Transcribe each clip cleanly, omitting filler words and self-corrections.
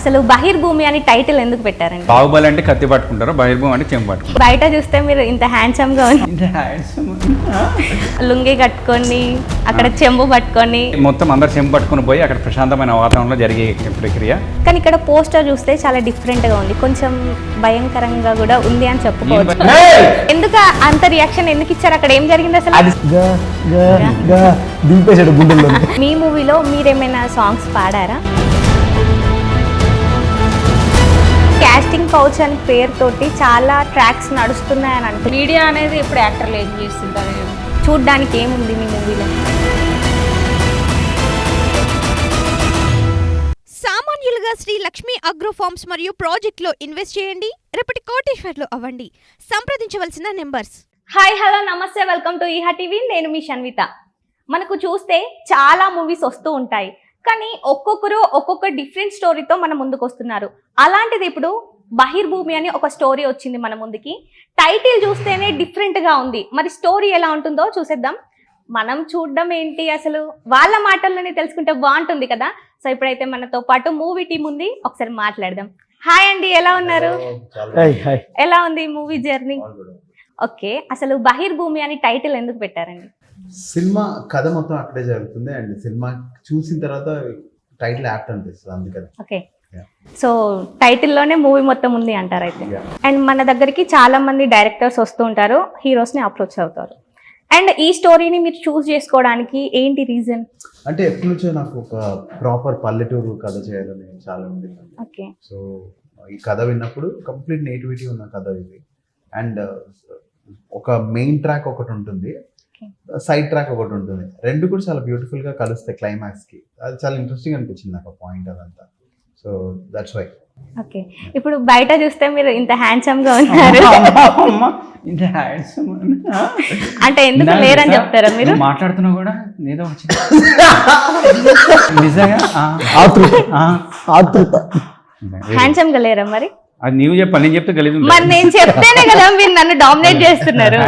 అసలు బహిర్భూమి అని టైటిల్ ఎందుకు పెట్టారండి? బాహుబలి అంటే కత్తి పట్టుకుంటారు, బహిర్భూమి అంటే చెంబు పట్టుకుంటారు. బయట చూస్తే మీరు ఇంత హ్యాండ్సమ్ గా ఉంది, లుంగి కట్టుకొని అక్కడ చెంబు పట్టుకొని మొత్తం అందరు చెంబు పట్టుకుని పోయి అక్కడ ప్రశాంతమైన వాతావరణంలో జరిగే ప్రక్రియ. కానీ ఇక్కడ పోస్టర్ చూస్తే చాలా డిఫరెంట్ గా ఉంది, కొంచెం భయంకరంగా కూడా ఉంది అని చెప్పుకోవచ్చు. ఎందుకు అంత రియాక్షన్ ఎందుకు ఇచ్చారు? అక్కడ ఏం జరిగింది అసలు? మీ మూవీలో మీరేమైనా సాంగ్స్ పాడారా? కాస్టింగ్ కౌచ్ అని పేరుతోటి చాలా ట్రాక్స్ నడుస్తున్నాయని అంటే మీడియా అనేది ఇప్పుడు యాక్టర్లు ఏం చేస్తుంటారు? చూడ్డానికి ఏముంది మీ మూవీలో? సామాన్యులుగా శ్రీ లక్ష్మీ అగ్రో ఫార్మ్స్ మరియు ప్రాజెక్టులో ఇన్వెస్ట్ చేయండి, రేపటి కోటేశ్వర్లు అవ్వండి. సంప్రదించవలసిన నెంబర్స్. హాయ్, హలో, నమస్తే, వెల్కమ్ టు ఈహా టీవీ. నేను మీ షన్విత. మనకు చూస్తే చాలా మూవీస్ వస్తూ ఉంటాయి, కానీ ఒక్కొక్కరు ఒక్కొక్క డిఫరెంట్ స్టోరీతో మన ముందుకు వస్తున్నారు. అలాంటిది ఇప్పుడు బహిర్భూమి అని ఒక స్టోరీ వచ్చింది మన ముందుకి. టైటిల్ చూస్తేనే డిఫరెంట్గా ఉంది, మరి స్టోరీ ఎలా ఉంటుందో చూసేద్దాం. మనం చూడడం ఏంటి, అసలు వాళ్ళ మాటల్లోనే తెలుసుకుంటే బాగుంటుంది కదా. సో ఇప్పుడైతే మనతో పాటు మూవీ టీం ఉంది, ఒకసారి మాట్లాడదాం. హాయ్ అండి, ఎలా ఉన్నారు? ఎలా ఉంది మూవీ జర్నీ? ఓకే, అసలు బహిర్భూమి అని టైటిల్ ఎందుకు పెట్టారండి? సినిమా కథ మొత్తం అక్కడే జరుగుతుంది అండ్ సినిమా చూసిన తర్వాత టైటిల్ యాప్ట్ అనిపిస్తుంది, అందుకని. ఓకే, సో టైటిల్లోనే మూవీ మొత్తం ఉంది అంటారు అయితే. అండ్ మన దగ్గరికి చాలా మంది డైరెక్టర్స్ వస్తూ ఉంటారు, హీరోస్ని అప్రోచ్ అవుతారు. అండ్ ఈ స్టోరీని మీరు చూస్ చేసుకోవడానికి ఏంటి రీజన్? అంటే ఎప్పటి నుంచో నాకు ఒక ప్రాపర్ పల్లెటూరు కథ చేయాలని చాలా ఉంది. ఓకే, సో ఈ కథ విన్నప్పుడు కంప్లీట్ నేటివిటీ ఉన్న కథ ఇది. అండ్ ఒక మెయిన్ ట్రాక్ ఒకటి ఉంటుంది, సైడ్ ట్రాక్ ఒకటి ఉంటుంది, రెండు కూడా చాలా బ్యూటిఫుల్ గా కలుస్తాయి క్లైమాక్స్ కి. అది చాలా ఇంట్రెస్టింగ్ అనిపించింది నాకు పాయింట్ అదంతా. So that's why. ఓకే, ఇప్పుడు బయట చూస్తే మీరు ఇంత హ్యాండ్సమ్ గా ఉన్నారు, అంటే ఎందుకు లేరని చెప్తారా మీరు? మాట్లాడుతున్నా కూడా ఏదో వచ్చింది నిజంగా హ్యాండ్సమ్ గా లేరా మరి? అది నీవు చెప్పాలి, నేను చెప్తే గలీజు. మరి నేను చెప్తేనే కదా మీరు నన్ను డామినేట్ చేస్తున్నారు.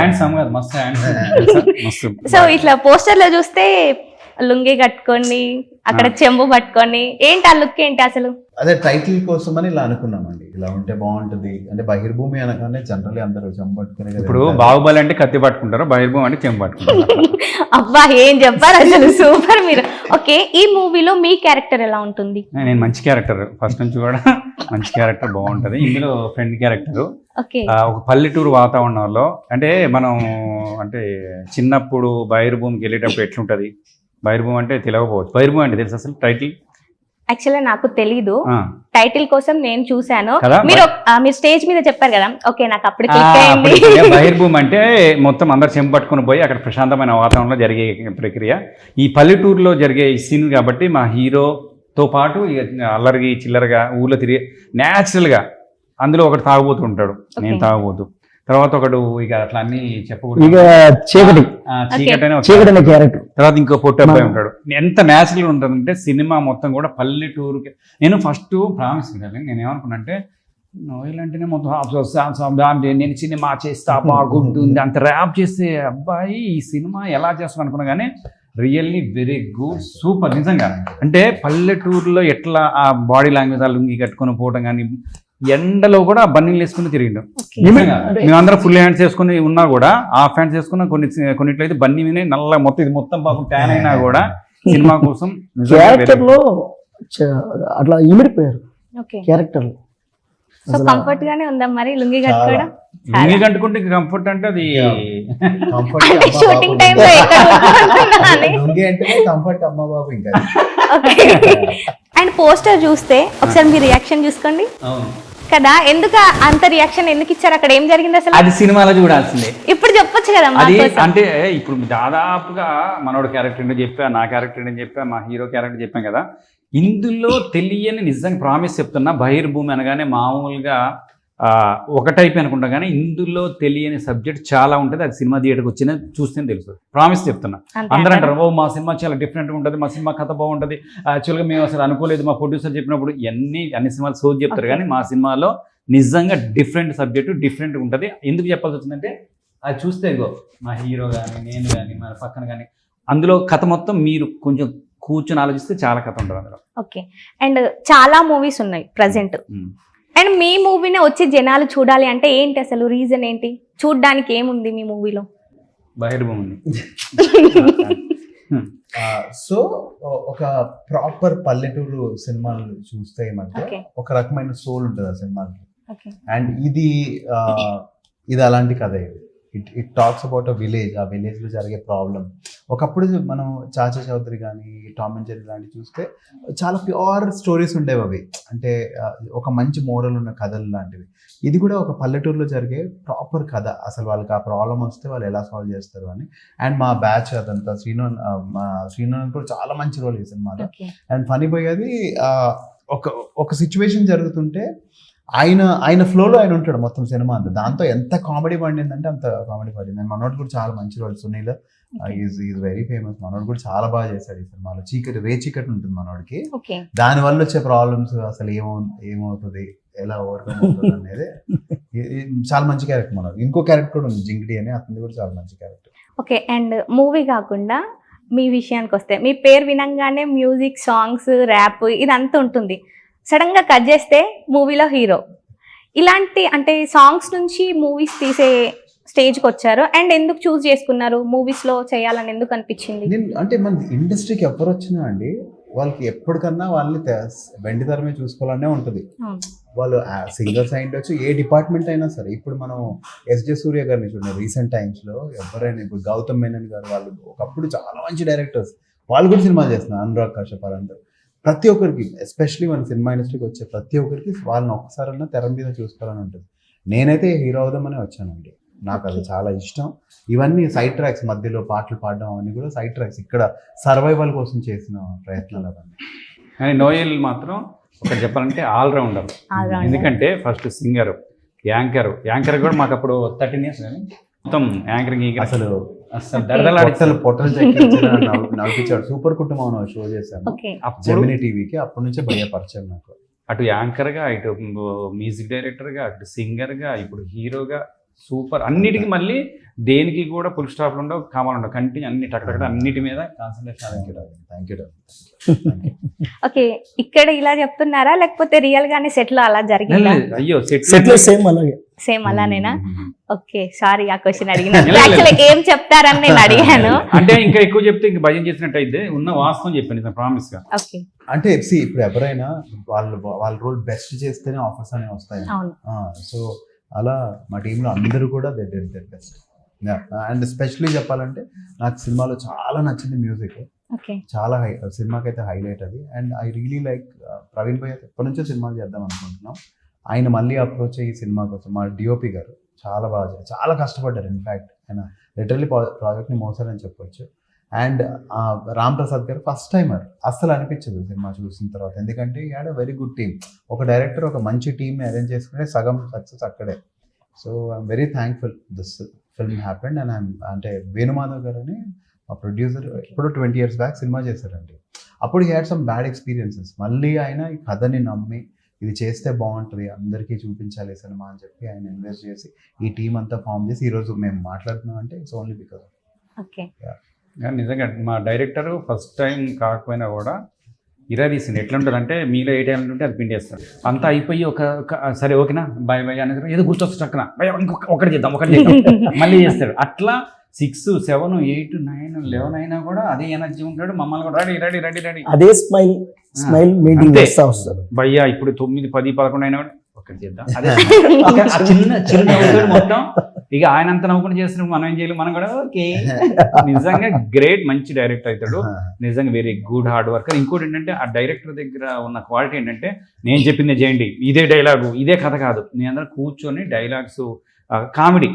సో ఇట్లా పోస్టర్ లో చూస్తే లుంగి కట్టుకొని అక్కడ చెంబు పట్టుకొని, ఏంటి ఆ లుక్ ఏంటి అసలు? అదే టైటిల్ కోసం అని ఇలా అనుకున్నామండి, ఇలా ఉంటే బాగుంటుంది. అంటే బహిర్భూమి అనగానే జనరల్లీ అందరూ చెంబు పట్టుకునే. ఇప్పుడు బాహుబలి అంటే కత్తి పట్టుకుంటారు, బహిర్భూమి అంటే చెంబు పట్టుకుంటారు. అబ్బా, ఏం చెప్పారు అసలు, సూపర్ మీరు. ఓకే, ఈ మూవీలో మీ క్యారెక్టర్ ఎలా ఉంటుంది? నేను మంచి క్యారెక్టర్, ఫస్ట్ నుంచి కూడా మంచి క్యారెక్టర్ బాగుంటది. ఇందులో ఫ్రెండ్ క్యారెక్టర్. ఒక పల్లెటూరు వాతావరణంలో, అంటే మనం అంటే చిన్నప్పుడు బహిర్భూమికి వెళ్ళేటప్పుడు ఎట్లుంటది, బహిర్భూమి అంటే తెలియకపోవచ్చు. బహిర్భూమి అంటే తెలుసు అసలు టైటిల్? యాక్చువల్లీ నాకు తెలీదు, టైటిల్ కోసం నేను చూసాను. మీరు స్టేజ్ మీద చెప్పారు కదా, ఓకే, నాకు అప్పుడు క్లిక్ అయింది. బహిర్భూమి అంటే మొత్తం అందరు చెంబు పట్టుకుని పోయి అక్కడ ప్రశాంతమైన వాతావరణంలో జరిగే ప్రక్రియ. ఈ పల్లెటూరులో జరిగే ఈ సీన్ కాబట్టి మా హీరోతో పాటు అల్లరికి చిల్లరగా ఊర్లో తిరిగే న్యాచురల్గా అందులో ఒకటి తాగుబోతూ ఉంటాడు, నేను తాగుబోతూ. తర్వాత ఒకడు ఇక అట్లా అన్ని చెప్పకూడదు, చీకటి క్యారెక్టర్. తర్వాత ఇంకో పొట్టు అబ్బాయి ఉంటాడు. ఎంత న్యాచురల్ గా ఉంటుందంటే సినిమా మొత్తం కూడా పల్లెటూరుకి. నేను ఫస్ట్ ప్రామిస్ నేను ఏమనుకున్నా అంటే, ఇలాంటినే మొత్తం నేను సినిమా చేస్తా బాగుంటుంది అంత ర్యాప్ చేస్తే అబ్బాయి ఈ సినిమా ఎలా చేస్తాను అనుకున్నా, కానీ రియల్లీ వెరీ గుడ్, సూపర్ నిజంగా. అంటే పల్లెటూరులో ఎట్లా ఆ బాడీ లాంగ్వేజ్ ఆ లుంగి కట్టుకొని పోవడం కానీ, ఎండలో కూడా బన్నీలు వేసుకుని తిరిగిండు. మేమందరం ఫుల్ హ్యాండ్స్ వేసుకుని ఉన్నా కూడా హాఫ్ హ్యాండ్స్ వేసుకున్నా, కొన్నిట్లో అయితే బన్నీ మీద నల్ల మొత్తం ఇది మొత్తం పాపం ట్యాన్ అయినా కూడా సినిమా కోసం అట్లా ఇమిడిపోయారు క్యారెక్టర్. సో కంఫర్ట్ గానే ఉందా మరి లుంగి కట్టుకోవడం? లుంగి కట్టుకుంటే కంఫర్ట్ అంటే అది షూటింగ్ టైం లో కంఫర్ట్ అమ్మ బాబు ఇంకా. అండ్ పోస్టర్ చూస్తే ఒకసారి మీ రియాక్షన్ చూసుకోండి కదా, ఎందుకు అంత రియాక్షన్ ఎందుకు ఇచ్చారు? అక్కడ ఏం జరిగింది అసలు? అది సినిమాలో చూడాల్సిందే. ఇప్పుడు చెప్పొచ్చు కదా. అది అంటే ఇప్పుడు దాదాపుగా మనోడు క్యారెక్టర్ ఏంటో చెప్పా, నా క్యారెక్టర్ ఏంటో చెప్పా, మా హీరో క్యారెక్టర్ చెప్పాం కదా. ఇందులో తెలియని నిజంగా ప్రామిస్ చెప్తున్నా, బహిర్భూమి అనగానే మామూలుగా ఒక టైప్ అనుకుంటా, కానీ ఇందులో తెలియని సబ్జెక్ట్ చాలా ఉంటుంది. అది సినిమా థియేటర్కి వచ్చిన చూస్తేనే తెలుసు, ప్రామిస్ చెప్తున్నా. అందరూ అంటారు, ఓ మా సినిమా చాలా డిఫరెంట్గా ఉంటుంది, మా సినిమా కథ బాగుంటుంది, యాక్చువల్గా మేము అసలు అనుకోలేదు, మా ప్రొడ్యూసర్ చెప్పినప్పుడు. అన్ని సినిమాలు సోది చెప్తారు, కానీ మా సినిమాలో నిజంగా డిఫరెంట్ సబ్జెక్టు డిఫరెంట్గా ఉంటుంది. ఎందుకు చెప్పాల్సి వచ్చిందంటే, అది చూస్తే మా హీరో కానీ నేను కానీ మన పక్కన కానీ అందులో కథ మొత్తం మీరు కొంచెం కూర్చొని ఆలోచిస్తే చాలా కథ ఉంటుంది అందులో. ఓకే. అండ్ చాలా మూవీస్ ఉన్నాయి ప్రజెంట్. అండ్ మీ మూవీనే వచ్చి జనాలు చూడాలి అంటే ఏంటి అసలు రీజన్ ఏంటి? చూడ్డానికి ఏముంది మీ మూవీలో? బహిర్భూమి. సో ఒక ప్రాపర్ పల్లెటూరు సినిమాలు చూస్తే ఈ మధ్య Okay. ఒక రకమైన సోల్ ఉంటుంది ఆ సినిమాకి. ఓకే. అండ్ ఇది అలాంటి కథ ఇది. It talks about a village. ఆ విలేజ్ లో జరిగే ప్రాబ్లం. ఒకప్పుడు మనం చాచా చౌదరి కానీ టామ్ అండ్ జెర్రీ లాంటివి చూస్తే చాలా ప్యూర్ స్టోరీస్ ఉండేవి అవి. అంటే ఒక మంచి మోరల్ ఉన్న కథలు లాంటివి. ఇది కూడా ఒక పల్లెటూరులో జరిగే ప్రాపర్ కథ. అసలు వాళ్ళకి ఆ ప్రాబ్లం వస్తే వాళ్ళు ఎలా సాల్వ్ చేస్తారు అని. అండ్ మా బ్యాచ్ అదంతా శ్రీను కూడా చాలా మంచి రోల్ ఈ సినిమాలో. ఓకే. అండ్ ఫనీ బాయ్ అది ఒక సిచ్యువేషన్ జరుగుతుంటే ఆయన ఫ్లోలో ఆయన ఉంటాడు మొత్తం సినిమా అంతా. దాంతో ఎంత కామెడీ పండిందంటే అంత కామెడీ పడింది. అండ్ మనోడు కూడా చాలా మంచి role. Sunil is very famous. మనోడు కూడా చాలా బాగా చేశాడు ఈ సినిమాలో. చీకటి ఉంటుంది మనోడికి. ఓకే. దాని వల్ల వచ్చే ప్రాబ్లమ్స్ అసలు ఏమవుతుంది, ఎలా ఓవర్కమ్ అవుతుంది అనేది చాలా మంచి క్యారెక్టర్ మనోడు. ఇంకో క్యారెక్టర్ కూడా ఉంది జింగిడి అని, అతనిది కూడా చాలా మంచి క్యారెక్టర్. ఓకే. అండ్ మూవీ కాకుండా మీ విషయానికి వస్తే మీ పేరు వినంగానే మ్యూజిక్, సాంగ్స్, ర్యాప్ ఇదంతా ఉంటుంది. సడన్ గా కట్ చేస్తే మూవీలో హీరో. ఇలాంటి అంటే సాంగ్స్ నుంచి మూవీస్ తీసే స్టేజ్కి వచ్చారు. అండ్ ఎందుకు చూస్ చేసుకున్నారు మూవీస్ లో చేయాలని? ఎందుకు అనిపించింది? అంటే మన ఇండస్ట్రీకి ఎవరు వచ్చినా అండి వాళ్ళకి ఎప్పటికన్నా వాళ్ళని వెండి తరమే చూసుకోవాలనే ఉంటుంది. వాళ్ళు సింగర్స్ అయి ఉండొచ్చు, ఏ డిపార్ట్మెంట్ అయినా సరే. ఇప్పుడు మనం ఎస్జే సూర్య గారిని చూడండి. రీసెంట్ టైమ్స్లో ఎవరైనా ఇప్పుడు గౌతమ్ మేనన్ గారు వాళ్ళు ఒకప్పుడు చాలా మంచి డైరెక్టర్స్, వాళ్ళు కూడా సినిమాలు చేస్తున్నారు. అనురాగ్ కశ్యప్ అందరూ. ప్రతి ఒక్కరికి ఎస్పెషలీ మన సినిమా ఇండస్ట్రీకి వచ్చే ప్రతి ఒక్కరికి వాళ్ళని ఒక్కసారన్నా తెర మీద చూసుకోవాలని ఉంటుంది. నేనైతే హీరో అవుదామని వచ్చానండి. నాకు అది చాలా ఇష్టం. ఇవన్నీ సైడ్ ట్రాక్స్, మధ్యలో పాటలు పాడడం అవన్నీ కూడా సైడ్ ట్రాక్స్. ఇక్కడ సర్వైవల్ కోసం చేసిన ప్రయత్నాలు అవన్నీ. కానీ నోయల్ మాత్రం ఒకటి చెప్పాలంటే ఆల్రౌండర్. ఎందుకంటే ఫస్ట్ సింగర్, యాంకర్ కూడా మాకు అప్పుడు 13 years కానీ మొత్తం యాంకరింగ్ అసలు దడదలాడి పొట్టలు నడిపించాడు. సూపర్ కుటుంబం షో చేశాను జెమినీ టీవీకి. అప్పటి నుంచే భయ పరిచయం నాకు. అటు యాంకర్గా, ఇటు మ్యూజిక్ డైరెక్టర్గా, అటు సింగర్గా, ఇప్పుడు హీరోగా సూపర్. అన్నిటికీ మళ్ళీ దేనికి కూడా ఫుల్ స్టాప్ ఉండవు, కామాలు ఉండవు. కంటిన్యూ అన్ని టక్ అన్నిటి మీద కాన్సన్ట్రేషన్. Thank you. ఓకే. ఇక్కడ ఇలా చెప్తున్నారా లేకపోతే రియల్ గానే సెట్ లో అలా జరిగిందా? అయ్యో సెట్ సేమ్ అలాగే. సేమ్ అలానేనా? ఓకే. సారీ ఆ క్వశ్చన్ అడిగిన. యాక్చువల్లీ ఏం చెప్తారని నేను అడిగాను. అంటే ఇంకా ఎక్కువ చెప్తే ఇంకా భయం చేసినట్టు అయితే ఉన్న వాస్తవం చెప్పాను ప్రామిస్ గా. ఓకే. అంటే ఇప్పుడు ఎవరైనా వాళ్ళ రోల్ బెస్ట్ చేస్తేనే ఆఫర్స్ అనేవి వస్తాయి. సో అలా మా టీంలో అందరూ కూడా they did their best. And especially చెప్పాలంటే నాకు సినిమాలో చాలా నచ్చింది మ్యూజిక్. చాలా సినిమాకి అయితే హైలైట్ అది. And I really like Praveen భయ్య. ఎప్పటి నుంచో సినిమాలు చేద్దాం అనుకుంటున్నాం. ఆయన మళ్ళీ అప్రోచ్ అయ్యి సినిమా కోసం మా డిఓపి గారు చాలా బాగా చాలా కష్టపడ్డారు. ఇన్ఫ్యాక్ట్ ఆయన లిటరలీ ప్రాజెక్ట్ని మోసారని చెప్పొచ్చు. అండ్ రామ్ ప్రసాద్ గారు ఫస్ట్ టైమర్. అస్సలు అనిపించదు సినిమా చూసిన తర్వాత. ఎందుకంటే ఈ had a very good team. ఒక డైరెక్టర్ ఒక మంచి టీమ్ని అరేంజ్ చేసుకునే సగం సక్సెస్ అక్కడే. So I'm very thankful this film happened. And అంటే వేణుమాధవ్ గారు అని మా ప్రొడ్యూసర్ ఇప్పుడు 20 years బ్యాక్ సినిమా చేశారండి. అప్పుడు he had some bad experiences. మళ్ళీ ఆయన ఈ కథని నమ్మి ఇది చేస్తే బాగుంటుంది, అందరికీ చూపించాలి సినిమా అని చెప్పి ఆయన ఇన్వెస్ట్ చేసి ఈ టీం అంతా ఫామ్ చేసి ఈరోజు మేము మాట్లాడుతున్నాం అంటే ఇట్స్ ఓన్లీ బికాస్. ఓకే. నిజంగా మా డైరెక్టర్ ఫస్ట్ టైం కాకపోయినా కూడా ఇరా తీసింది. ఎట్లా ఉంటుంది అంటే మీలో ఏ టైం ఉంటే అది పిండేస్తాడు. అంతా అయిపోయి ఒక సరే ఓకేనా బాయ్ బాయ్ అనేది ఏదో గుర్తొస్తుంది చక్కన ఒకటి చేద్దాం మళ్ళీ చేస్తాడు. అట్లా 6, 7, 8, 9, 11 అయినా కూడా అదే ఎనర్జీ ఉంటాడు. మమ్మల్ని కూడా రెడీ అదే స్మైల్ మెయింటైన్ చేస్తా వస్తారు. భయ్యా ఇప్పుడు 9, 10, 11 అయినా కూడా ఒకటి చేద్దాం. అదే చిన్న మొత్తం ఇక ఆయన అంత నవ్వుకుని చేస్తున్నప్పుడు మనం ఏం చేయాలి, మనం కూడా ఓకే. నిజంగా గ్రేట్, మంచి డైరెక్టర్ అవుతాడు. నిజంగా వెరీ గుడ్ హార్డ్ వర్కర్. ఇంకోటి ఏంటంటే ఆ డైరెక్టర్ దగ్గర ఉన్న క్వాలిటీ ఏంటంటే నేను చెప్పింది చేయండి, ఇదే డైలాగు ఇదే కథ కాదు. నేను అందరూ కూర్చొని డైలాగ్స్, కామెడీ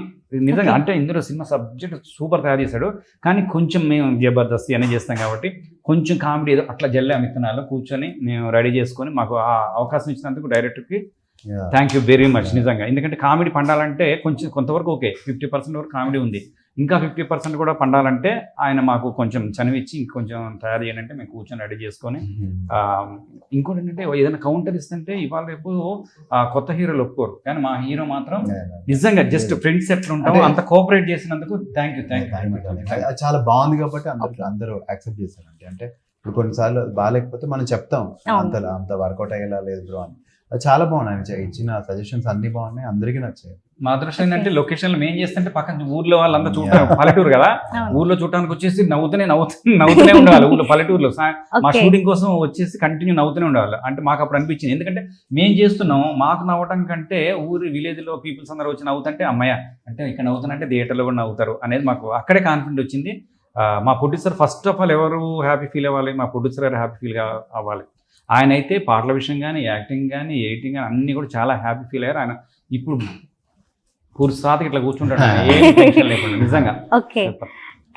నిజంగా అంటే ఇందులో సినిమా సబ్జెక్ట్ సూపర్ తయారు చేశాడు. కానీ కొంచెం మేము జబర్దస్తి అని చేస్తాం కాబట్టి కొంచెం కామెడీ ఏదో అట్లా జల్లే విత్తనాలు కూర్చొని మేము రెడీ చేసుకొని మాకు ఆ అవకాశం ఇచ్చినందుకు డైరెక్టర్కి థ్యాంక్ యూ వెరీ మచ్ నిజంగా. ఎందుకంటే కామెడీ పండాలంటే కొంతవరకు ఓకే, 50% వరకు కామెడీ ఉంది. ఇంకా 50% కూడా పండాలంటే ఆయన మాకు కొంచెం చనివిచ్చి ఇంకొంచెం తయారు చేయాలంటే మేము కూర్చొని రెడీ చేసుకొని. ఇంకోటి ఏంటంటే ఏదైనా కౌంటర్ ఇస్తుంటే ఇవాళ రేపు కొత్త హీరోలు ఒప్పుకోరు, కానీ మా హీరో మాత్రం నిజంగా జస్ట్ ఫ్రెండ్స్ ఎట్లా ఉంటామో అంత కోఆపరేట్ చేసినందుకు థ్యాంక్ యూ. చాలా బాగుంది కాబట్టి అందరూ యాక్సెప్ట్ చేశారండి. అంటే ఇప్పుడు కొన్నిసార్లు బాగాలేకపోతే మనం చెప్తాం అంత వర్కౌట్ అయ్యేలా లేదు బ్రో అని. అది చాలా బాగున్నాయి, ఆయన ఇచ్చిన సజెషన్స్ అన్ని బాగున్నాయి, అందరికీ నచ్చాయి. మా అదృష్టం ఏంటంటే లొకేషన్లో మేము చేస్తుంటే పక్కన ఊర్లో వాళ్ళంతా చూడటం, పల్లెటూరు కదా, ఊర్లో చూడటానికి వచ్చేసి నవ్వుతూనే ఉండేవాళ్ళు ఊర్లో పల్లెటూరులో. మా షూటింగ్ కోసం వచ్చేసి కంటిన్యూ నవ్వుతూనే ఉండేవాళ్ళు. అంటే మాకు అప్పుడు అనిపించింది, ఎందుకంటే మేము చేస్తున్నాం, మాకు నవ్వటం కంటే ఊరి విలేజ్లో పీపుల్స్ అందరూ వచ్చి నవ్వుతుంటే అమ్మయ్య అంటే ఇక్కడ నవ్వుతానంటే థియేటర్లో కూడా నవ్వుతారు అనేది మాకు అక్కడే కాన్ఫిడెంట్ వచ్చింది. మా ప్రొడ్యూసర్ ఫస్ట్ ఆఫ్ ఆల్ ఎవరు హ్యాపీ ఫీల్ అవ్వాలి, మా ప్రొడ్యూసర్ గారు హ్యాపీ ఫీల్ అవ్వాలి. ఆయన అయితే పాటల విషయం కానీ, యాక్టింగ్ కానీ, ఎడిటింగ్ కానీ అన్నీ కూడా చాలా హ్యాపీ ఫీల్ అయ్యారు. ఆయన ఇప్పుడు పూర్తిసాతికి ఇట్లా కూర్చుంటాడు, ఏం టెన్షన్ లేకుండా నిజంగా. ఓకే,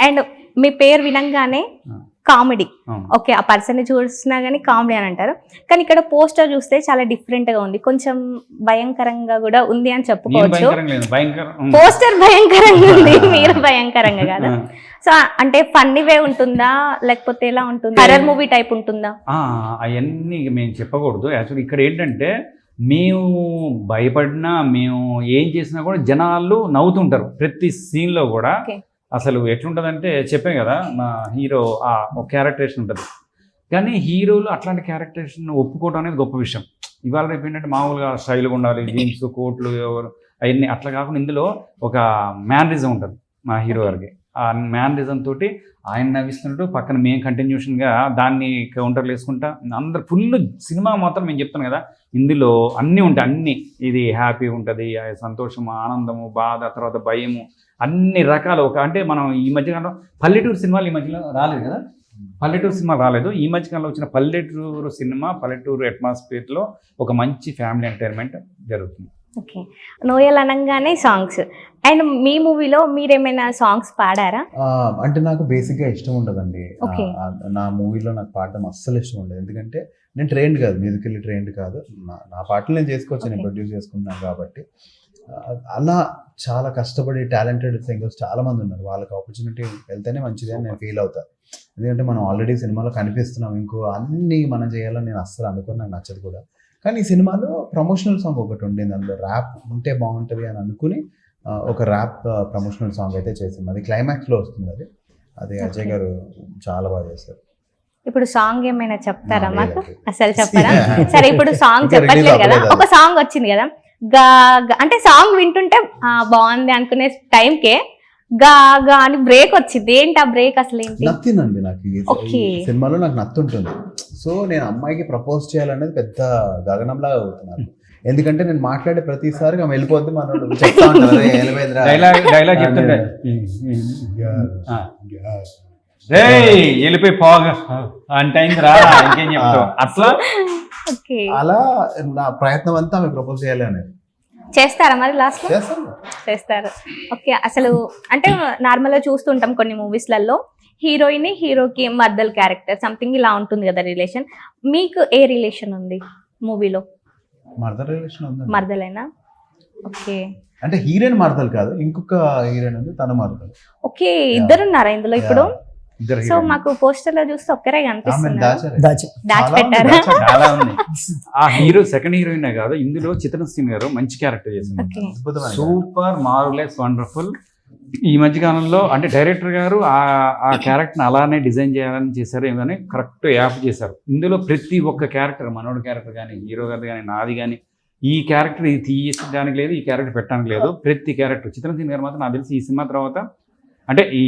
అండ్ మీ పేరు వినంగానే కామెడీ, ఓకే ఆ పర్సన్ ని చూసినా కానీ కామెడీ అని అంటారు, కానీ ఇక్కడ పోస్టర్ చూస్తే చాలా డిఫరెంట్ గా ఉంది, కొంచెం భయంకరంగా కూడా ఉంది అని చెప్పుకోవచ్చు. పోస్టర్ భయంకరంగా ఉంది, మీరు భయంకరంగా కదా. సో అంటే ఫన్నీ వే ఉంటుందా లేకపోతే ఎలా ఉంటుంది, హర్రర్ మూవీ టైప్ ఉంటుందా? అవన్నీ మేము చెప్పకూడదు. యాక్చువల్లీ ఇక్కడ ఏంటంటే మేము భయపడినా మేము ఏం చేసినా కూడా జనాలు నవ్వుతుంటారు ప్రతి సీన్లో కూడా. అసలు ఎట్లుంటుందంటే చెప్పాం కదా, మా హీరో ఒక క్యారెక్టరేషన్ ఉంటుంది, కానీ హీరోలు అట్లాంటి క్యారెక్టరేషన్ ఒప్పుకోవడం అనేది గొప్ప విషయం. ఇవాళ రేపు ఏంటంటే మామూలుగా స్టైల్గా ఉండాలి, జీన్స్ కోట్లు అవన్నీ అట్లా కాకుండా ఇందులో ఒక మ్యానరిజం ఉంటుంది మా హీరో గారికి. ఆ మ్యానరిజం తోటి ఆయన నవ్విస్తున్నట్టు పక్కన మేము కంటిన్యూషన్గా దాన్ని కౌంటర్లు వేసుకుంటా అందరు ఫుల్ సినిమా మాత్రం మేము చెప్తాను కదా, ఇందులో అన్నీ ఉంటాయి. అన్నీ ఇది హ్యాపీ ఉంటుంది, సంతోషము, ఆనందము, బాధ, తర్వాత భయము, అన్ని రకాల అంటే మనం ఈ మధ్యకాలంలో పల్లెటూరు సినిమాలు ఈ మధ్యలో రాలేదు కదా, పల్లెటూరు సినిమా రాలేదు. ఈ మధ్యకాలంలో వచ్చిన పల్లెటూరు సినిమా, పల్లెటూరు అట్మాస్ఫియర్లో ఒక మంచి ఫ్యామిలీ ఎంటర్టైన్మెంట్ జరుగుతుంది. ఓకే, నోయల్ అనగానే సాంగ్స్, అండ్ మీ మూవీలో మీరేమైనా సాంగ్స్ పాడారా? అంటే నాకు బేసిక్గా ఇష్టం ఉండదండి నా మూవీలో, నాకు పాడడం అస్సలు ఇష్టం ఉండదు. ఎందుకంటే నేను ట్రైన్డ్ కాదు, మ్యూజికల్లీ ట్రైన్డ్ కాదు, నా పాటలు నేను చేసుకోవచ్చు, నేను ప్రొడ్యూస్ చేసుకుంటున్నాను కాబట్టి. అలా చాలా కష్టపడి టాలెంటెడ్ సింగర్స్ చాలా మంది ఉన్నారు, వాళ్ళకి ఆపర్చునిటీ వెళ్తేనే మంచిది అని నేను ఫీల్ అవుతాను. ఎందుకంటే మనం ఆల్రెడీ సినిమాలో కనిపిస్తున్నాం, ఇంకో అన్నీ మనం చేయాలని నేను అస్సలు అనుకుని, నాకు నచ్చదు కూడా. కానీ ఈ సినిమాలో ప్రమోషనల్ సాంగ్ ఒకటి ఉండింది, అందులో ర్యాప్ ఉంటే బాగుంటుంది అని అనుకుని ఒక ర్యాప్ ప్రమోషనల్ సాంగ్ అయితే చేసింది. అది క్లైమాక్స్లో వస్తుంది, అది అజయ్ గారు చాలా బాగా చేశారు. ఇప్పుడు సాంగ్ ఏమైనా చెప్తారా మాకు? అసలు చెప్పరా? సరే, ఇప్పుడు సాంగ్ చెప్పట్లేదు కదా, ఒక సాంగ్ వచ్చింది కదా, గా అంటే సాంగ్ వింటుంటే బాగుంది అనుకునే టైంకే గా గా అని బ్రేక్ వచ్చింది, ఏంటి ఆ బ్రేక్ అసలు ఏంటి? నత్తిందండి నాకు ఈ సినిమాలో, నాకు నత్తుంటుంది. సో నేను అమ్మాయికి ప్రపోజ్ చేయాలనేది పెద్ద గగనంలాగా అవుతున్నాను, ఎందుకంటే నేను మాట్లాడే ప్రతిసారి ఆమె వెళ్ళిపోద్ది, మనోడు చెప్తా ఉంటారు డైలాగ్ చెప్తుంటే వెళ్ళిపోయి పోగా అంటే రా ఇంకేం చెప్తావు అట్లా. అలా నా ప్రయత్నం అంతా ఆమె ప్రపోజ్ చేయాలి అనేది. చేస్తారా మరి లాస్ట్ లో? చేస్తారు. ఓకే, అసలు అంటే నార్మల్ గా చూస్తుంటాం కొన్ని మూవీస్లలో హీరోయిన్ హీరోకి మర్దల్ క్యారెక్టర్ సంథింగ్ ఇలా ఉంటుంది కదా రిలేషన్, మీకు ఏ రిలేషన్ ఉంది మూవీలో? మర్దల్ రిలేషన్ ఉంది. మర్దలేనా? ఓకే, అంటే హీరోయిన్ మర్దల్ కాదు, ఇంకొక హీరోయిన్ ఉంది, తన మర్దల్. ఓకే, ఇద్దరు ఉన్నారా ఇందులో ఇప్పుడు? సో మాకు పోస్టర్ లో చూస్తే ఒక్కరే కనిపిస్తుంది. ఆ హీరో సెకండ్ హీరోయిన్ కాదు, ఇందులో చిత్రసీన్ గారు మంచి క్యారెక్టర్ చేసింది, సూపర్ మార్వెలస్ వండర్ఫుల్. ఈ మధ్యకాలంలో అంటే డైరెక్టర్ గారు ఆ క్యారెక్టర్ని అలానే డిజైన్ చేయాలని చేశారు, ఏమని కరెక్ట్ యాప్ చేశారు. ఇందులో ప్రతి ఒక్క క్యారెక్టర్, మనోడి క్యారెక్టర్ కానీ, హీరో గారి కానీ, నాది కానీ, ఈ క్యారెక్టర్ ఇది తీయడానికి లేదు, ఈ క్యారెక్టర్ పెట్టడానికి లేదు, ప్రతి క్యారెక్టర్. చిత్రసీన్ గారు మాత్రం నాకు తెలిసి ఈ సినిమా తర్వాత అంటే ఈ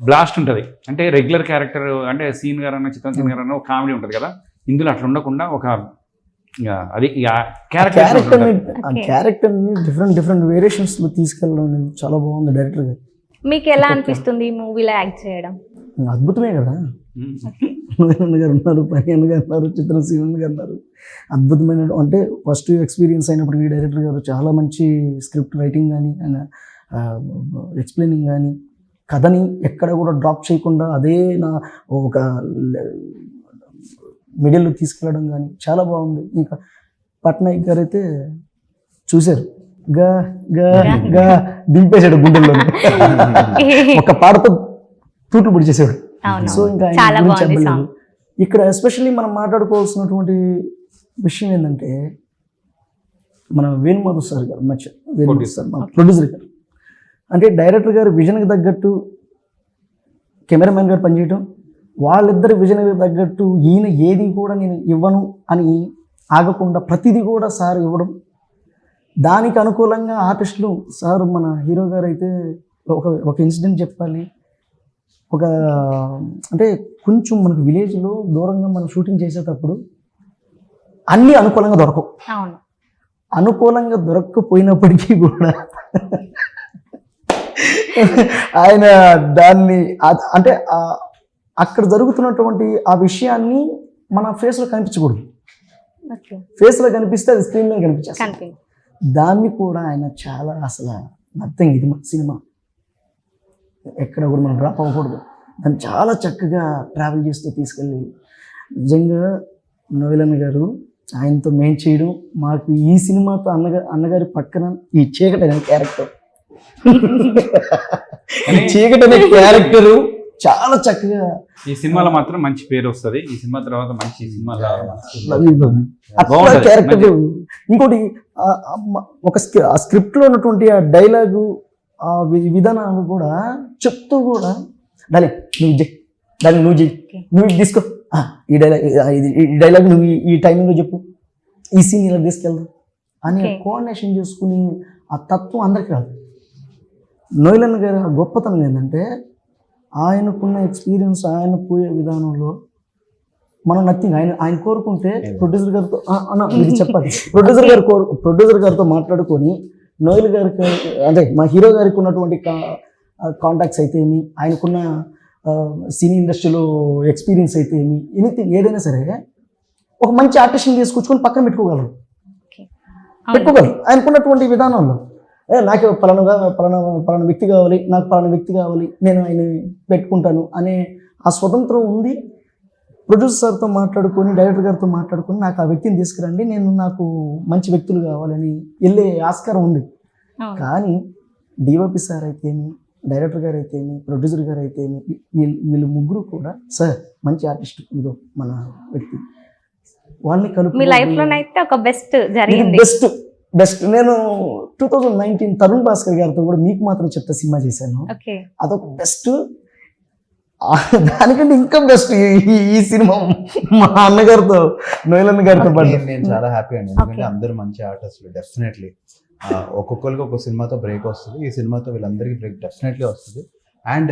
బ్లాస్ట్ ఉంటుంది, అంటే రెగ్యులర్ క్యారెక్టర్ అంటే సీన్ గారు అన్న, చిత్రసీన్ గారు అన్న ఒక కామెడీ ఉంటుంది కదా, ఇందులో అట్లా ఉండకుండా ఒక అది క్యారెక్టర్ని డిఫరెంట్ వేరియేషన్స్ లో తీసుకెళ్ళడం అనేది చాలా బాగుంది డైరెక్టర్ గారు. మీకు ఎలా అనిపిస్తుంది ఈ మూవీలో యాక్ట్ చేయడం? అద్భుతమే కదా, గారు ఉన్నారు, పైన గారు ఉన్నారు, చిత్రసీన్ గారు ఉన్నారు, అద్భుతమైన అంటే ఫస్ట్ ఎక్స్పీరియన్స్ అయినప్పటికీ డైరెక్టర్ గారు చాలా మంచి స్క్రిప్ట్ రైటింగ్ కానీ, ఆయన ఎక్స్ప్లెయినింగ్ కానీ, కథని ఎక్కడ కూడా డ్రాప్ చేయకుండా అదే నా ఒక మిడిల్లో తీసుకెళ్ళడం కానీ చాలా బాగుంది. ఇంకా పట్నాయక్ గారు అయితే చూశారు, గా గా గా దింపేశాడు గుండెల్లో, ఒక పాటతో తూట్లు పొడిచేసాడు. సో ఇంకా ఆయన గురించి చెప్పలేదు. ఇక్కడ ఎస్పెషల్లీ మనం మాట్లాడుకోవాల్సినటువంటి విషయం ఏంటంటే, మన వేణుమాధవ్ సార్ గారు మన ప్రొడ్యూసర్ గారు, అంటే డైరెక్టర్ గారు విజన్కి తగ్గట్టు కెమెరామెన్ గారు పనిచేయటం, వాళ్ళిద్దరి విజన్కి తగ్గట్టు ఈయన ఏది కూడా నేను ఇవ్వను అని ఆగకుండా ప్రతిదీ కూడా సార్ ఇవ్వడం, దానికి అనుకూలంగా ఆర్టిస్టులు సార్ మన హీరో గారు అయితే ఒక ఇన్సిడెంట్ చెప్పాలి. అంటే కొంచెం మనకు విలేజ్లో దూరంగా మనం షూటింగ్ చేసేటప్పుడు అన్నీ అనుకూలంగా దొరకవు. అవును, అనుకూలంగా దొరక్కపోయినప్పటికీ కూడా ఆయన దాన్ని అంటే అక్కడ జరుగుతున్నటువంటి ఆ విషయాన్ని మన ఫేస్లో కనిపించకూడదు. ఓకే, ఫేస్లో కనిపిస్తే అది స్క్రీన్ మీద కనిపించేస్తుంది. కనిపించింది. దాన్ని కూడా ఆయన చాలా అసలు నథింగ్, ఇది సినిమా ఎక్కడ కూడా మనం డ్రాప్ అవ్వకూడదు, దాన్ని చాలా చక్కగా ట్రావెల్ చేస్తూ తీసుకెళ్ళి నిజంగా నోయలన్ గారు ఆయనతో మేము చేయడం, మాకు ఈ సినిమాతో అన్నగారి పక్కన ఈ చీకటి అనే క్యారెక్టర్ చీకటి అనే క్యారెక్టరు చాలా చక్కగా ఈ సినిమాలో మాత్రం మంచి పేరు వస్తుంది. ఈ సినిమా తర్వాత మంచి సినిమా క్యారెక్టర్. ఇంకోటి ఒక స్క్రిప్ట్ లో ఉన్నటువంటి ఆ డైలాగు ఆ విధానాలు కూడా చెప్తూ కూడా దాని నువ్వు చెయ్యి, దాన్ని నువ్వు చెయ్యి, నువ్వు ఇది తీసుకో, ఈ డైలాగ్ నువ్వు ఈ టైమింగ్లో చెప్పు, ఈ సీన్ ఇలా తీసుకెళ్దాం అని కోఆర్డినేషన్ చేసుకుని ఆ తత్వం అందరికీ రాదు. నోయలన్ గారి గొప్పతనం ఏంటంటే ఆయనకున్న ఎక్స్పీరియన్స్, ఆయన పోయే విధానంలో మనం నథింగ్. ఆయన కోరుకుంటే ప్రొడ్యూసర్ గారితో ఇది చెప్పాలి, ప్రొడ్యూసర్ గారితో మాట్లాడుకొని నోయల్ గారికి అంటే మా హీరో గారికి ఉన్నటువంటి కాంటాక్ట్స్ అయితే ఏమి, ఆయనకున్న సినీ ఇండస్ట్రీలో ఎక్స్పీరియన్స్ అయితే ఏమి, ఎనీథింగ్ ఏదైనా సరే ఒక మంచి ఆర్టిస్ట్ని తీసుకొచ్చుకొని పక్కన పెట్టుకోగలరు. ఆయనకున్నటువంటి విధానంలో నాకు పలానా వ్యక్తి కావాలి, నాకు పలానా వ్యక్తి కావాలి, నేను ఆయన పెట్టుకుంటాను అనే ఆ స్వతంత్రం ఉంది. ప్రొడ్యూసర్ సార్తో మాట్లాడుకొని, డైరెక్టర్ గారితో మాట్లాడుకొని నాకు ఆ వ్యక్తిని తీసుకురండి, నాకు మంచి వ్యక్తులు కావాలని వెళ్ళే ఆస్కారం ఉంది. కానీ డిఓపి సార్ అయితేమి, డైరెక్టర్ గారు అయితేమి, ప్రొడ్యూసర్ గారు అయితేమి, వీళ్ళు ముగ్గురు కూడా సార్ మంచి ఆర్టిస్ట్, ఇదో మన వ్యక్తి, వాళ్ళని కలుపు. మీ లైఫ్ లోనైతే ఒక బెస్ట్ జరిగింది. బెస్ట్ నేను 2019 తరుణ్ భాస్కర్ గారితో కూడా మీకు మాత్రం చెప్తా సినిమా చేశాను. అదొక బెస్ట్. దానికంటే ఇంకా బెస్ట్ ఈ సినిమా మా అన్నగారితో, నోయలన్ గారితో పాటు. నేను చాలా హ్యాపీ అండి, ఎందుకంటే అందరూ మంచి ఆర్టిస్టులు. డెఫినెట్లీ ఒక్కొక్కరికి ఒక్కొక్క సినిమాతో బ్రేక్ వస్తుంది. ఈ సినిమాతో వీళ్ళందరికీ బ్రేక్ డెఫినెట్లీ వస్తుంది. అండ్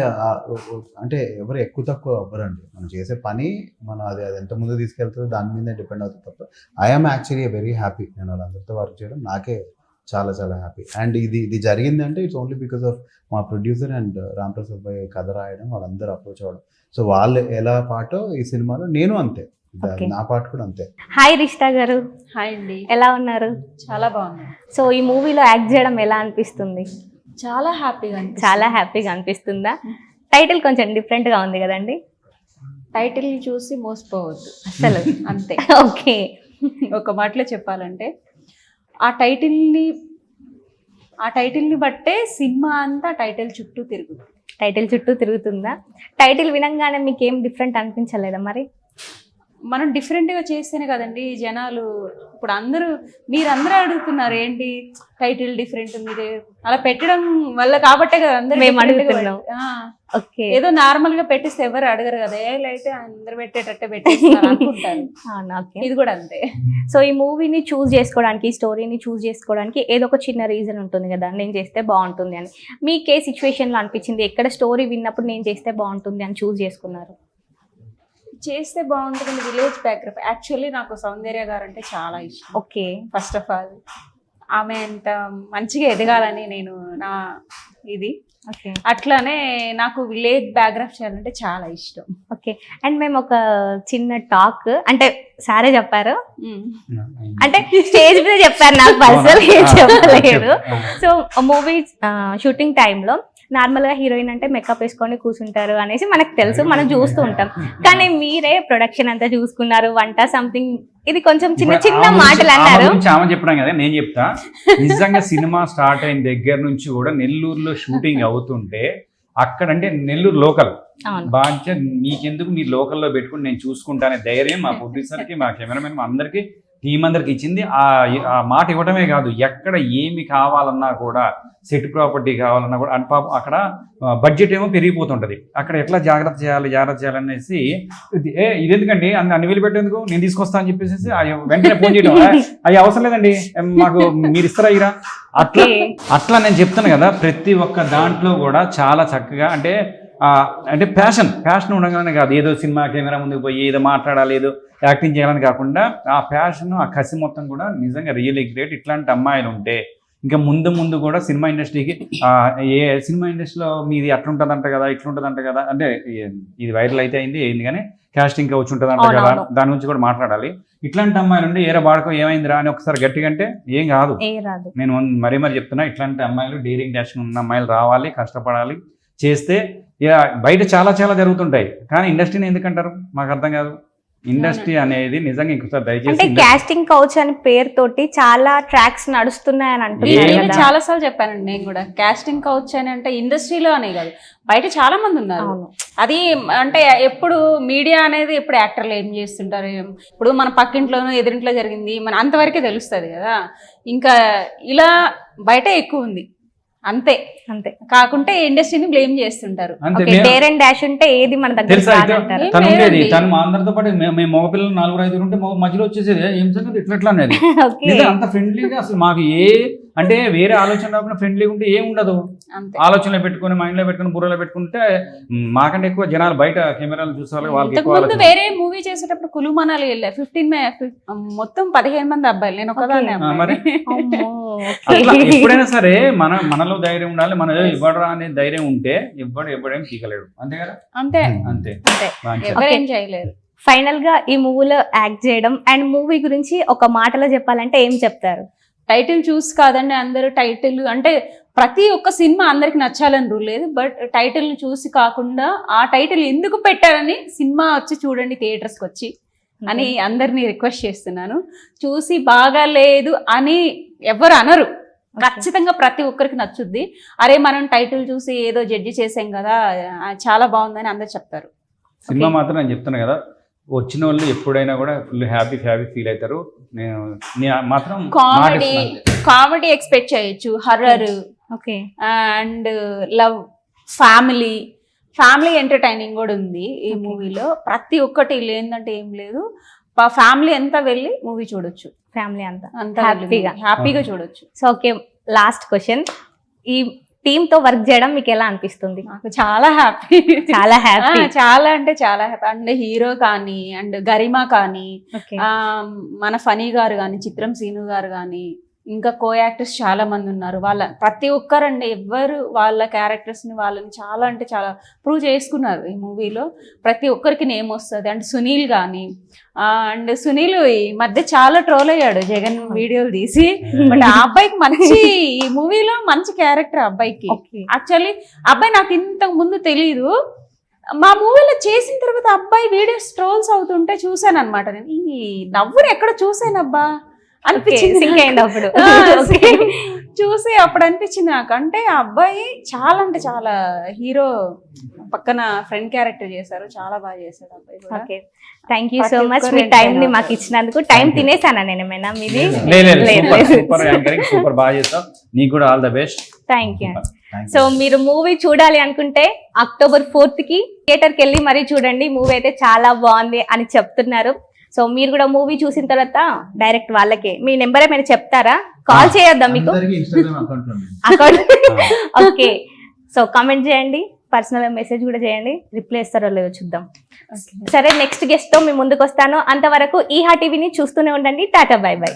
అంటే ఎవరు ఎక్కువ తక్కువ అవ్వరండి. మనం చేసే పని మనం అది ఎంత ముందు తీసుకెళ్తుందో దాని మీద డిపెండ్ అవుతుంది తప్ప. I'm actually very happy. నేను వాళ్ళందరితో వర్క్ చేయడం నాకే చాలా చాలా హ్యాపీ. అండ్ ఇది జరిగిందంటే ఇట్స్ ఓన్లీ బికాస్ ఆఫ్ మా ప్రొడ్యూసర్ అండ్ రామ్ ప్రసాద్ భాయ్ కథ రాయడం, వాళ్ళందరూ అప్రోచ్ అవ్వడం. సో వాళ్ళు ఎలా పాటో ఈ సినిమాలో నేను అంతే, నా పాట కూడా అంతే. హాయ్ రిష్తా గారు. హాయ్ అండి, ఎలా ఉన్నారు? చాలా బాగుంది. సో ఈ మూవీలో యాక్ట్ చేయడం ఎలా అనిపిస్తుంది? చాలా హ్యాపీగా అనిపిస్తుందా? టైటిల్ కొంచెం డిఫరెంట్ గా ఉంది కదండి. టైటిల్ చూసి మోసపోవద్దు అసలు. అంతే. ఓకే, ఒక మాటలో చెప్పాలంటే ఆ టైటిల్ని బట్టే సినిమా అంతా టైటిల్ చుట్టూ తిరుగుతుందా? టైటిల్ వినంగానే మీకు ఏం డిఫరెంట్ అనిపించలేదా? మరి మనం డిఫరెంట్గా చేస్తేనే కదండి జనాలు. ఇప్పుడు మీరందరూ అడుగుతున్నారు ఏంటి టైటిల్ డిఫరెంట్, మీరు అలా పెట్టడం వల్ల కాబట్టే కదా అందరూ మేము అడుగుతున్నాం. ఓకే, ఏదో నార్మల్ గా పెట్టిస్తే ఎవరు అడగరు కదా, అయితే అందరు పెట్టేటట్టే పెట్టేస్తారు అనుకుంటారు. ఇది కూడా అంతే. సో ఈ మూవీని చూస్ చేసుకోవడానికి, స్టోరీని చూస్ చేసుకోవడానికి ఏదో ఒక చిన్న రీజన్ ఉంటుంది కదా, నేను చేస్తే బాగుంటుంది అని. మీకు ఏ సిచ్యువేషన్లో అనిపించింది, ఎక్కడ స్టోరీ విన్నప్పుడు నేను చేస్తే బాగుంటుంది అని చూస్ చేసుకున్నారు? చేస్తే బాగుంటుంది విలేజ్ బ్యాక్గ్రౌండ్. యాక్చువల్లీ నాకు సౌందర్య గారు అంటే చాలా ఇష్టం. ఓకే, ఫస్ట్ ఆఫ్ ఆల్ ఆమె అంత మంచిగా ఎదగాలని నేను నా ఇది. అట్లానే నాకు విలేజ్ బ్యాక్గ్రౌండ్ చేయాలంటే చాలా ఇష్టం. ఓకే, అండ్ మేము ఒక చిన్న టాక్ అంటే సారే చెప్పారు, అంటే స్టేజ్ మీద చెప్పారు, నాకు పర్సనల్ ఏం చెప్పలేదు. సో మూవీ షూటింగ్ టైంలో నార్మల్గా హీరోయిన్ అంటే మేకప్ వేసుకొని కూర్చుంటారు అనేసి మనకు తెలుసు, మనం చూస్తూ ఉంటాం. కానీ మీరే ప్రొడక్షన్ అంతా చూసుకున్నారు, వంట సంథింగ్, ఇది కొంచెం చిన్న చిన్న మాటలు అన్నారు. ఆమె చెప్పడం కదా, నేను చెప్తా. నిజంగా సినిమా స్టార్ట్ అయిన దగ్గర నుంచి కూడా నెల్లూరులో షూటింగ్ అవుతుంటే అక్కడ అంటే నెల్లూరు లోకల్ బాధ్యత మీకెందుకు, మీ లోకల్లో పెట్టుకుని నేను చూసుకుంటానే ధైర్యం మా ప్రొడ్యూసర్కి, మా కెమెరామెన్, మా అందరికీ టీం అందరికి ఇచ్చింది. ఆ మాట ఇవ్వడమే కాదు, ఎక్కడ ఏమి కావాలన్నా కూడా, సెట్ ప్రాపర్టీ కావాలన్నా కూడా అంటే పాపం అక్కడ బడ్జెట్ ఏమో పెరిగిపోతుంటది. అక్కడ ఎట్లా జాగ్రత్త చేయాలనేసి ఇది ఎందుకండి అన్ని వేలు పెట్టేందుకు, నేను తీసుకొస్తా అని చెప్పేసి వెంటనే ఫోన్ చేయడం, అవి అవసరం లేదండి మాకు మీరు ఇస్తారా ఇరా, అట్లా నేను చెప్తాను కదా. ప్రతి ఒక్క దాంట్లో కూడా చాలా చక్కగా అంటే ప్యాషన్ ఉండగానే కాదు, ఏదో సినిమా కెమెరా ముందుకు పోయి ఏదో మాట్లాడాలి, ఏదో యాక్టింగ్ చేయాలని కాకుండా ఆ ప్యాషన్, ఆ కసి మొత్తం కూడా నిజంగా రియల్లీ గ్రేట్. ఇట్లాంటి అమ్మాయిలు ఉంటే ఇంకా ముందు కూడా సినిమా ఇండస్ట్రీకి ఏ సినిమా ఇండస్ట్రీలో మీది అట్లుంటుందంట కదా, ఇట్లుంటుందంట కదా, అంటే ఇది వైరల్ అయితే అయింది కానీ కాస్టింగ్ వచ్చి ఉంటుందంట కదా, దాని గురించి కూడా మాట్లాడాలి. ఇట్లాంటి అమ్మాయిలు ఉండి ఏరా బాడకం ఏమైందిరా అని ఒకసారి గట్టిగా అంటే ఏం కాదు. నేను మరీ చెప్తున్నా, ఇట్లాంటి అమ్మాయిలు డేరింగ్ డాషింగ్ ఉన్న అమ్మాయిలు రావాలి, కష్టపడాలి, చేస్తే బయట చాలా జరుగుతుంటాయి. కానీ ఇండస్ట్రీని ఎందుకంటారు మాకు అర్థం కాదు. ఇండస్ట్రీ అనేది నిజంగా ఇంకోసారి దయచేసి కాస్టింగ్ కౌచ్ అని పేరుతోటి చాలా ట్రాక్స్ నడుస్తున్నాయని అంటున్నారు. చాలా సార్లు చెప్పానండి నేను కూడా, కాస్టింగ్ కౌచ్ అని అంటే ఇండస్ట్రీలో అనే కాదు, బయట చాలా మంది ఉన్నారు. అది అంటే ఎప్పుడు మీడియా అనేది ఎప్పుడు యాక్టర్లు ఏం చేస్తుంటారు, ఇప్పుడు మన పక్కింట్లోనూ ఎదురింట్లో జరిగింది మన అంతవరకే తెలుస్తుంది కదా. ఇంకా ఇలా బయట ఎక్కువ ఉంది అంతే కాకుంటే ఇండస్ట్రీని బ్లేమ్ చేస్తుంటారు. డేర్ అండ్ డాష్ ఉంటే ఏది మన దగ్గర తను ఉండేది, తను మా అందరితో పాటు మేము మగపిల్లలు 4-5 ఉంటే మధ్యలో వచ్చేసేది ఏం సంగతి ఇట్లా అనేది. అంత ఫ్రెండ్లీగా అసలు మాకు అంటే వేరే ఆలోచన రాకుండా ఫ్రెండ్లీగా ఉంటే ఏం ఉండదు. ఆలోచనలో పెట్టుకుని మైండ్లో పెట్టుకుని బుర్రలో పెట్టుకుంటే మాకంటే ఎక్కువ జనాలు బయట కెమెరాలు చూసే వాళ్ళకి. వేరే మూవీ చేసేటప్పుడు కులు మనాలి వెళ్ళా 15 మొత్తం 15 మంది అబ్బాయిలు, నేను ఒకదాన్ని. మరి ఎప్పుడైనా సరే మనలో ధైర్యం ఉండాలి, మన ఇవ్వడరా అనే ధైర్యం ఉంటే ఎవ్వడేం తీయలేడు. అంతే కదా, అంతే ఎవరేం చేయలేరు. ఫైనల్ గా ఈ మూవీలో యాక్ట్ చేయడం అండ్ మూవీ గురించి ఒక మాటలో చెప్పాలంటే ఏం చెప్తారు? టైటిల్ చూసి కాదండి అందరూ టైటిల్ అంటే ప్రతి ఒక్క సినిమా అందరికి నచ్చాలని రూల్ లేదు, బట్ టైటిల్ చూసి కాకుండా ఆ టైటిల్ ఎందుకు పెట్టారని సినిమా వచ్చి చూడండి థియేటర్స్కి వచ్చి అని అందరినీ రిక్వెస్ట్ చేస్తున్నాను. చూసి బాగాలేదు అని ఎవరు అనరు, ఖచ్చితంగా ప్రతి ఒక్కరికి నచ్చుద్ది. అరే మనం టైటిల్ చూసి ఏదో జడ్జి చేసాం కదా చాలా బాగుందని అందరు చెప్తారు. సినిమా మాత్రం నేను చెప్తాను కదా, వచ్చిన వాళ్ళు ఎప్పుడైనా కూడా ఫుల్ హ్యాపీ ఫీల్ అవుతారు. నేను మాత్రం కామెడీ ఎక్స్పెక్ట్ చేయొచ్చు, horror and love, family entertaining కూడా ఉంది ఈ మూవీలో. ప్రతి ఒక్కటి ఏంటంటే ఏం లేదు, ఫ్యామిలీ అంతా వెళ్ళి మూవీ చూడొచ్చు, ఫ్యామిలీ అంతా హ్యాపీగా చూడొచ్చు. సో ఓకే, లాస్ట్ క్వశ్చన్, ఈ టీమ్ తో వర్క్ చేయడం మీకు ఎలా అనిపిస్తుంది? నాకు చాలా హ్యాపీ చాలా అంటే చాలా హ్యాపీ. అండ్ హీరో కానీ అండ్ గరిమా కానీ మన ఫనీ గారు కానీ చిత్రం సీను గారు కానీ ఇంకా కో యాక్టర్స్ చాలా మంది ఉన్నారు. వాళ్ళ ప్రతి ఒక్కరండి ఎవరు వాళ్ళ క్యారెక్టర్స్ ని వాళ్ళని చాలా అంటే చాలా ప్రూవ్ చేసుకున్నారు ఈ మూవీలో. ప్రతి ఒక్కరికి నేమ్ వస్తుంది. అండ్ సునీల్ కానీ అండ్ సునీల్ ఈ మధ్య చాలా ట్రోల్ అయ్యాడు జగన్ వీడియోలు తీసి, బట్ ఆ అబ్బాయికి మంచి ఈ మూవీలో మంచి క్యారెక్టర్ అబ్బాయికి. యాక్చువల్లీ అబ్బాయి నాకు ఇంతకు ముందు తెలీదు, మా మూవీలో చేసిన తర్వాత అబ్బాయి వీడియోస్ ట్రోల్స్ అవుతుంటే చూసాను అనమాట. నేను ఈ నవ్వురు ఎక్కడ చూసానబ్బా అనిపించింది అప్పుడు చూసి అప్పుడు అనిపించింది నాకు. అంటే ఆ అబ్బాయి చాలా అంటే చాలా హీరో పక్కన ఫ్రెండ్ క్యారెక్టర్ చేశారు, చాలా బాగా చేశాడు అబ్బాయి కూడా. Thank you so much me time ని మాకు ఇచ్చినందుకు. టైం తినేసానా నేను ఏమైనా మీది? సూపర్ బాగా చేస్తావు, నీకు కూడా all the best. Thank you. So మీరు మూవీ చూడాలి అనుకుంటే October 4th కి థియేటర్కి వెళ్ళి మరీ చూడండి. మూవీ అయితే చాలా బాగుంది అని చెప్తున్నారు. సో మీరు కూడా మూవీ చూసిన తర్వాత డైరెక్ట్ వాళ్ళకే మీ నెంబర్ ఏమైనా చెప్తారా? కాల్ చేయొద్దా మీకు అకౌంట్? ఓకే, సో కామెంట్ చేయండి, పర్సనల్ మెసేజ్ కూడా చేయండి, రిప్లై ఇస్తారో లేదో చూద్దాం. సరే, నెక్స్ట్ గెస్ట్ తో మీ ముందుకు వస్తాను. అంతవరకు ఈహా టీవీని చూస్తూనే ఉండండి. Tata, by by.